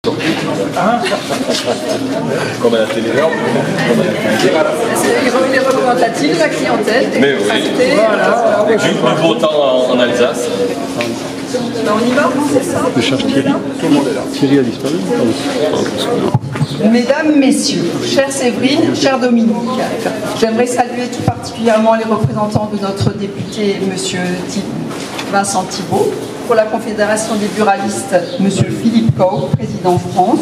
Comme à la télé. Il est représentatif de la clientèle. Mais oui. Voilà. Du beau temps en Alsace. On y va, c'est ça. Je cherche Thierry. Tout le monde est là. Thierry a disparu. Mesdames, Messieurs, chère Séverine, cher Dominique, j'aimerais saluer tout particulièrement les représentants de notre député, M. Vincent Thibault, pour la Confédération des buralistes, M. Philippe Cau, président France,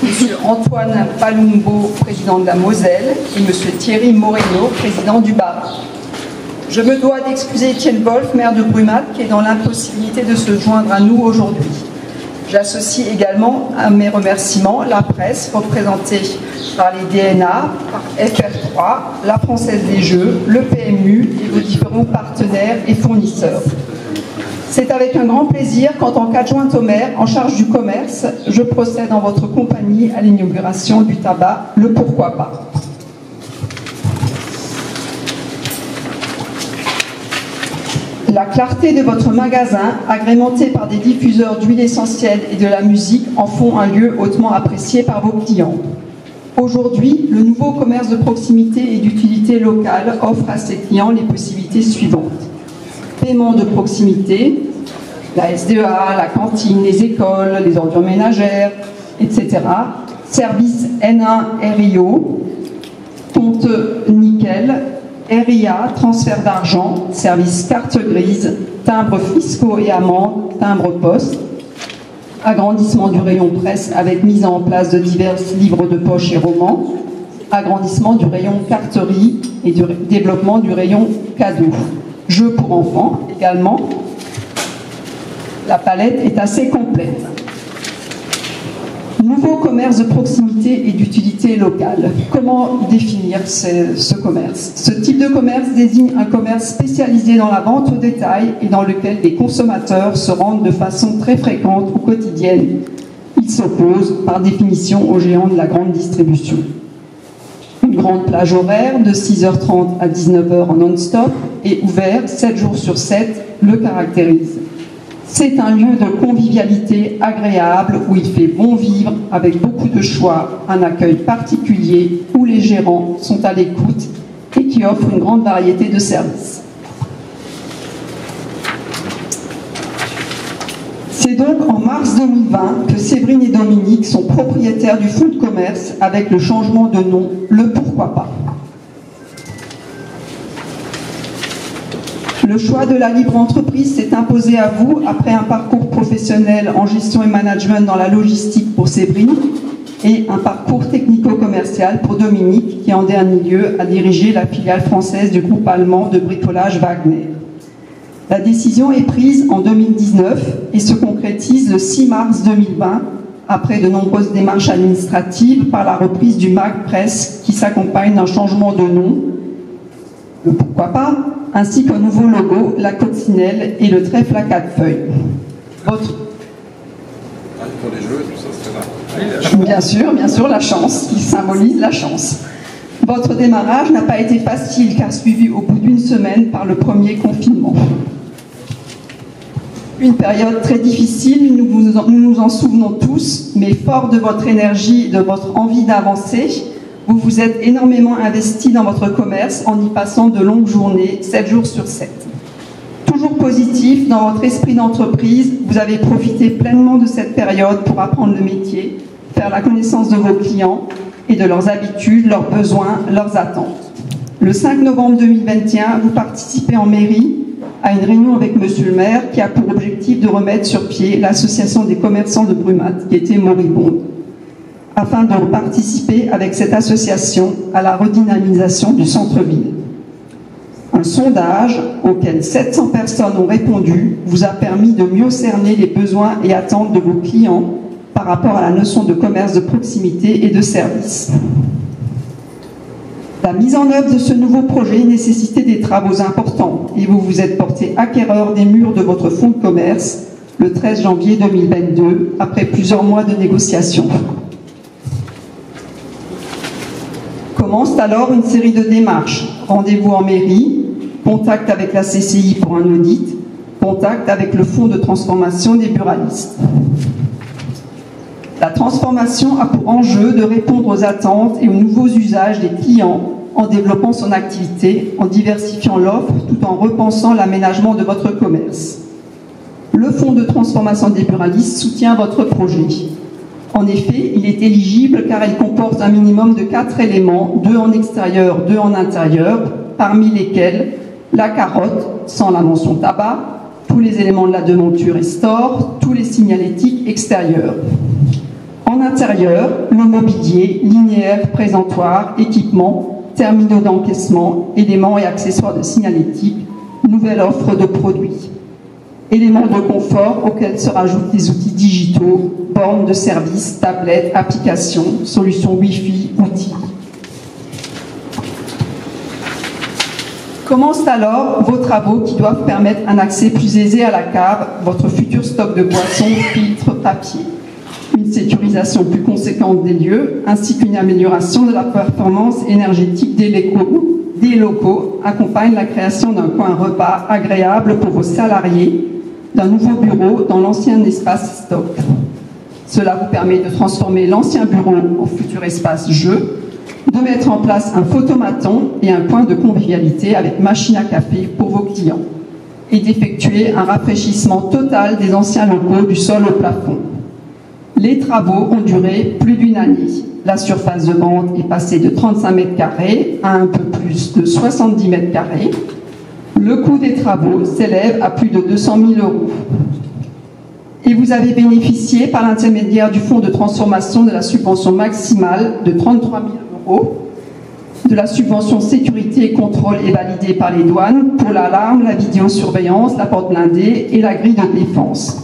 M. Antoine Palumbo, président de la Moselle, et M. Thierry Moreno, président du Bas. Je me dois d'excuser Étienne Wolf, maire de Brumath, qui est dans l'impossibilité de se joindre à nous aujourd'hui. J'associe également à mes remerciements la presse représentée par les DNA, par FR3, la Française des Jeux, le PMU et vos différents partenaires et fournisseurs. C'est avec un grand plaisir qu'en tant qu'adjointe au maire en charge du commerce, je procède en votre compagnie à l'inauguration du tabac, le Pourquoi pas. La clarté de votre magasin, agrémenté par des diffuseurs d'huile essentielle et de la musique, en font un lieu hautement apprécié par vos clients. Aujourd'hui, le nouveau commerce de proximité et d'utilité locale offre à ses clients les possibilités suivantes. Paiement de proximité, la SDA, la cantine, les écoles, les ordures ménagères, etc. Service N1 RIO, compte nickel, RIA, transfert d'argent, service carte grise, timbres fiscaux et amendes, timbres poste, agrandissement du rayon presse avec mise en place de divers livres de poche et romans, agrandissement du rayon carterie et du développement du rayon cadeaux. Jeux pour enfants également. La palette est assez complète. Nouveau commerce de proximité et d'utilité locale. Comment définir ce commerce? Ce type de commerce désigne un commerce spécialisé dans la vente au détail et dans lequel les consommateurs se rendent de façon très fréquente ou quotidienne. Il s'oppose par définition aux géants de la grande distribution. Une grande plage horaire de 6h30 à 19h en non-stop et ouvert 7 jours sur 7 le caractérise. C'est un lieu de convivialité agréable où il fait bon vivre avec beaucoup de choix, un accueil particulier où les gérants sont à l'écoute et qui offre une grande variété de services. C'est donc en mars 2020 que Séverine et Dominique sont propriétaires du fonds de commerce avec le changement de nom, le Pourquoi pas. Le choix de la libre entreprise s'est imposé à vous après un parcours professionnel en gestion et management dans la logistique pour Séverine et un parcours technico-commercial pour Dominique qui en dernier lieu a dirigé la filiale française du groupe allemand de bricolage Wagner. La décision est prise en 2019 et se concrétise le 6 mars 2020 après de nombreuses démarches administratives par la reprise du MAG Presse qui s'accompagne d'un changement de nom, le Pourquoi pas, ainsi qu'un nouveau logo, la coccinelle et le trèfle à 4 feuilles. Pour les jeux, tout ça, bien sûr, la chance, qui symbolise la chance. Votre démarrage n'a pas été facile, car suivi au bout d'une semaine par le premier confinement. Une période très difficile, nous nous en souvenons tous, mais fort de votre énergie et de votre envie d'avancer, vous vous êtes énormément investi dans votre commerce en y passant de longues journées, 7 jours sur 7. Toujours positif dans votre esprit d'entreprise, vous avez profité pleinement de cette période pour apprendre le métier, faire la connaissance de vos clients et de leurs habitudes, leurs besoins, leurs attentes. Le 5 novembre 2021, vous participez en mairie à une réunion avec Monsieur le maire qui a pour objectif de remettre sur pied l'association des commerçants de Brumath qui était moribonde, afin de participer avec cette association à la redynamisation du centre-ville. Un sondage auquel 700 personnes ont répondu vous a permis de mieux cerner les besoins et attentes de vos clients par rapport à la notion de commerce de proximité et de service. La mise en œuvre de ce nouveau projet nécessitait des travaux importants et vous vous êtes porté acquéreur des murs de votre fonds de commerce le 13 janvier 2022 après plusieurs mois de négociations. Commence alors une série de démarches. Rendez-vous en mairie, contact avec la CCI pour un audit, contact avec le fonds de transformation des buralistes. La transformation a pour enjeu de répondre aux attentes et aux nouveaux usages des clients en développant son activité, en diversifiant l'offre tout en repensant l'aménagement de votre commerce. Le Fonds de transformation des buralistes soutient votre projet. En effet, il est éligible car il comporte un minimum de 4 éléments, 2 en extérieur, 2 en intérieur, parmi lesquels la carotte, sans la mention tabac, tous les éléments de la devanture et store, tous les signalétiques extérieurs. En intérieur, le mobilier, linéaire, présentoir, équipement, terminaux d'encaissement, éléments et accessoires de signalétique, nouvelle offre de produits. Éléments de confort auxquels se rajoutent les outils digitaux, bornes de service, tablettes, applications, solutions Wi-Fi, outils. Commencent alors vos travaux qui doivent permettre un accès plus aisé à la cave, votre futur stock de boissons, filtres, papier. Une sécurisation plus conséquente des lieux, ainsi qu'une amélioration de la performance énergétique des locaux accompagne la création d'un coin repas agréable pour vos salariés, d'un nouveau bureau dans l'ancien espace stock. Cela vous permet de transformer l'ancien bureau en futur espace jeu, de mettre en place un photomaton et un point de convivialité avec machine à café pour vos clients, et d'effectuer un rafraîchissement total des anciens locaux du sol au plafond. Les travaux ont duré plus d'une année. La surface de vente est passée de 35 mètres carrés à un peu plus de 70 mètres carrés. Le coût des travaux s'élève à plus de 200 000 €. Et vous avez bénéficié par l'intermédiaire du fonds de transformation de la subvention maximale de 33 000 €, de la subvention sécurité et contrôle est validée par les douanes pour l'alarme, la vidéosurveillance, la porte blindée et la grille de défense.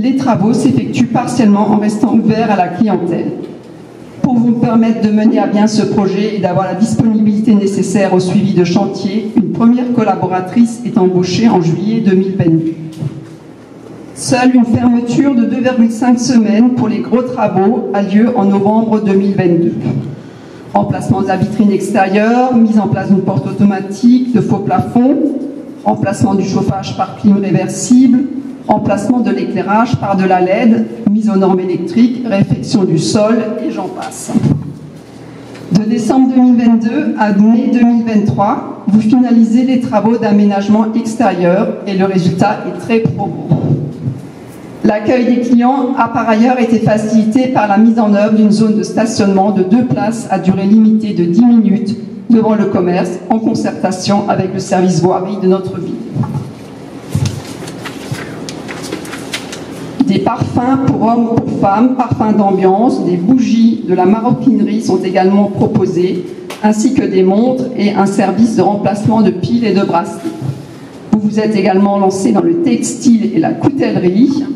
Les travaux s'effectuent partiellement en restant ouverts à la clientèle. Pour vous permettre de mener à bien ce projet et d'avoir la disponibilité nécessaire au suivi de chantier, une première collaboratrice est embauchée en juillet 2022. Seule une fermeture de 2,5 semaines pour les gros travaux a lieu en novembre 2022. Emplacement de la vitrine extérieure, mise en place d'une porte automatique, de faux plafonds, emplacement du chauffage par clim réversible, emplacement de l'éclairage par de la LED, mise aux normes électriques, réfection du sol, et j'en passe. De décembre 2022 à mai 2023, vous finalisez les travaux d'aménagement extérieur et le résultat est très probant. L'accueil des clients a par ailleurs été facilité par la mise en œuvre d'une zone de stationnement de 2 places à durée limitée de 10 minutes devant le commerce en concertation avec le service voirie de notre ville. Des parfums pour hommes, pour femmes, parfums d'ambiance, des bougies, de la maroquinerie sont également proposés, ainsi que des montres et un service de remplacement de piles et de bracelets. Vous vous êtes également lancé dans le textile et la coutellerie.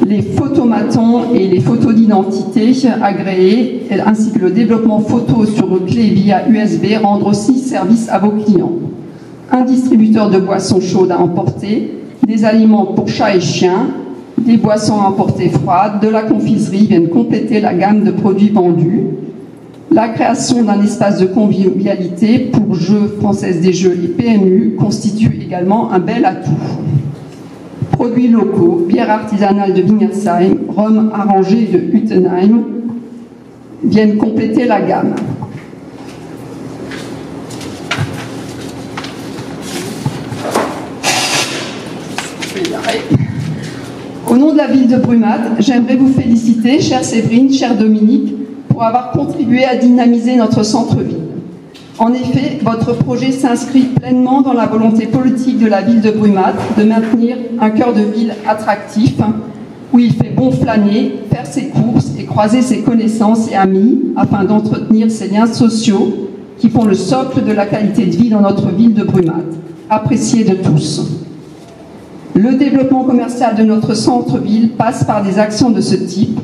Les photomatons et les photos d'identité agréées, ainsi que le développement photo sur clé via USB rendent aussi service à vos clients. Un distributeur de boissons chaudes à emporter, des aliments pour chats et chiens, des boissons à emporter froides, de la confiserie viennent compléter la gamme de produits vendus. La création d'un espace de convivialité pour Jeux, Française des Jeux et PMU constitue également un bel atout. Produits locaux, bière artisanale de Wignersheim, rhum arrangé de Huttenheim viennent compléter la gamme. Au nom de la ville de Brumath, j'aimerais vous féliciter, chère Séverine, chère Dominique, pour avoir contribué à dynamiser notre centre-ville. En effet, votre projet s'inscrit pleinement dans la volonté politique de la ville de Brumath de maintenir un cœur de ville attractif, où il fait bon flâner, faire ses courses et croiser ses connaissances et amis, afin d'entretenir ces liens sociaux qui font le socle de la qualité de vie dans notre ville de Brumath, appréciée de tous. Le développement commercial de notre centre-ville passe par des actions de ce type: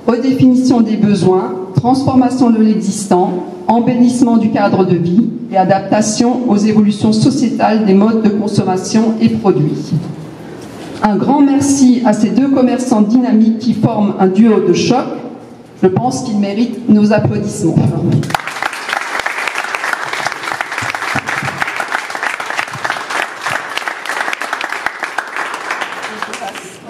redéfinition des besoins, transformation de l'existant, embellissement du cadre de vie et adaptation aux évolutions sociétales des modes de consommation et produits. Un grand merci à ces deux commerçants dynamiques qui forment un duo de choc. Je pense qu'ils méritent nos applaudissements. place.